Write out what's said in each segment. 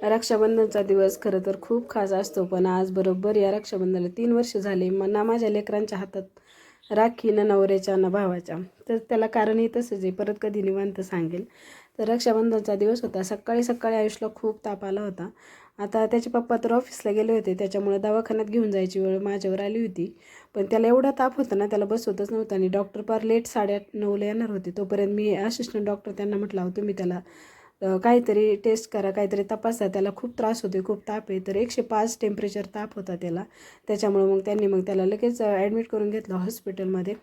रक्षाबंधनचा दिवस खरं तर खूप खास असतो, पण आज बरोबर या रक्षाबंधनाला 3 वर्ष झाले. ना माझ्या लेकरांच्या हातात राखी, ना नवऱ्याच्या, ना भावाच्या. तर त्याला कारणही तसंच आहे, परत कधी निवांत सांगेल. तर रक्षाबंधनचा दिवस होता. सकाळी सकाळी आयुषला खूप ताप आला होता. आता त्याचे पप्पा तर ऑफिसला गेले होते, त्याच्यामुळे दवाखान्यात घेऊन जायची वेळ माझ्यावर आली होती. पण त्याला एवढा ताप होता ना, त्याला बसवतच नव्हतं आणि डॉक्टर फार लेट 8:30-9ला येणार होते. तोपर्यंत मी असिस्टंट डॉक्टर त्यांना म्हटलं, अहो तुम्ही त्याला काहीतरी टेस्ट करा, काहीतरी तपासा, त्याला खूप त्रास होतो, खूप ताप आहे. तर 105 टेम्परेचर ताप होता त्याला. त्याच्यामुळं मग त्यांनी त्याला लगेच ॲडमिट करून घेतलं हॉस्पिटलमध्ये.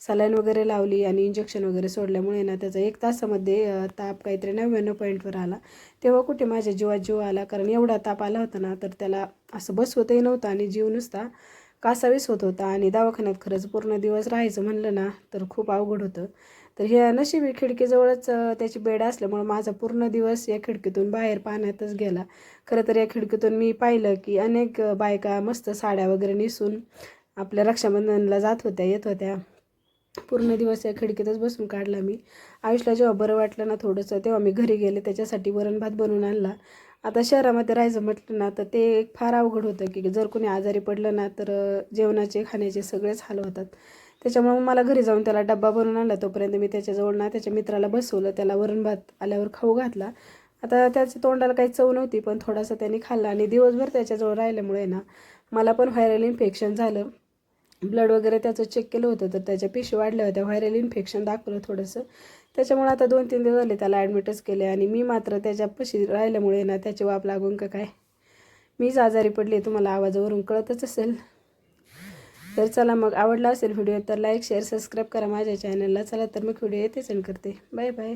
सलाईन वगैरे लावली आणि इंजेक्शन वगैरे सोडल्यामुळे ना त्याचा 1 तासामध्ये ताप काहीतरी 99 पॉईंटवर आला. तेव्हा कुठे माझ्या जीवात जीव आला, कारण एवढा ताप आला होता ना, तर त्याला असं बसवतही नव्हतं आणि जीव नुसता कासावीस होत होता. आणि दवाखान्यात खरंच पूर्ण दिवस राहायचं म्हणलं ना तर खूप अवघड होतं. तर हे नशिबी खिडकीजवळच त्याची बेड असल्यामुळं माझा पूर्ण दिवस या खिडकीतून बाहेर पाण्यातच गेला. खरं तर या खिडकीतून मी पाहिलं की अनेक बायका मस्त साड्या वगैरे नेसून आपल्या रक्षाबंधनला जात होत्या, येत होत्या. पूर्ण दिवस या खिडकीतच बसून काढला मी. आयुषला जेव्हा बरं वाटलं ना थोडंसं, तेव्हा मी घरी गेले, त्याच्यासाठी वरण भात बनवून आणला. आता शहरामध्ये राहायचं म्हटलं ना तर ते एक फार अवघड होतं की जर कोणी आजारी पडलं ना तर जेवणाचे खाण्याचे सगळेच हाल होतात. त्याच्यामुळे मग मला घरी जाऊन त्याला डब्बा बनवून आणला. तोपर्यंत मी त्याच्याजवळ ना त्याच्या मित्राला बसवलं, त्याला वरण भात आल्यावर खाऊ घातला. आता त्याच्या तोंडाला काही चव नव्हती, पण थोडासा त्याने खाल्ला. आणि दिवसभर त्याच्याजवळ राहिल्यामुळे ना मला पण व्हायरल इन्फेक्शन झालं. ब्लड वगैरे त्याचं चेक केलं होतं, तर त्याच्या पिशवी वाढल्या होत्या, व्हायरल इन्फेक्शन दाखवलं थोडंसं. त्याच्यामुळे आता 2-3 दिवस झाले त्याला ॲडमिटच केले. आणि मी मात्र त्याच्यापाशी राहिल्यामुळे ना त्याची वाप लागून का काय मीच आजारी पडली, तुम्हाला आवाजावरून कळतच असेल. तर चला मग, आवडला असेल व्हिडिओ तर लाईक शेअर सबस्क्राईब करा माझ्या चॅनलला. चला तर मग व्हिडिओ येथे सेंड करते. Bye bye.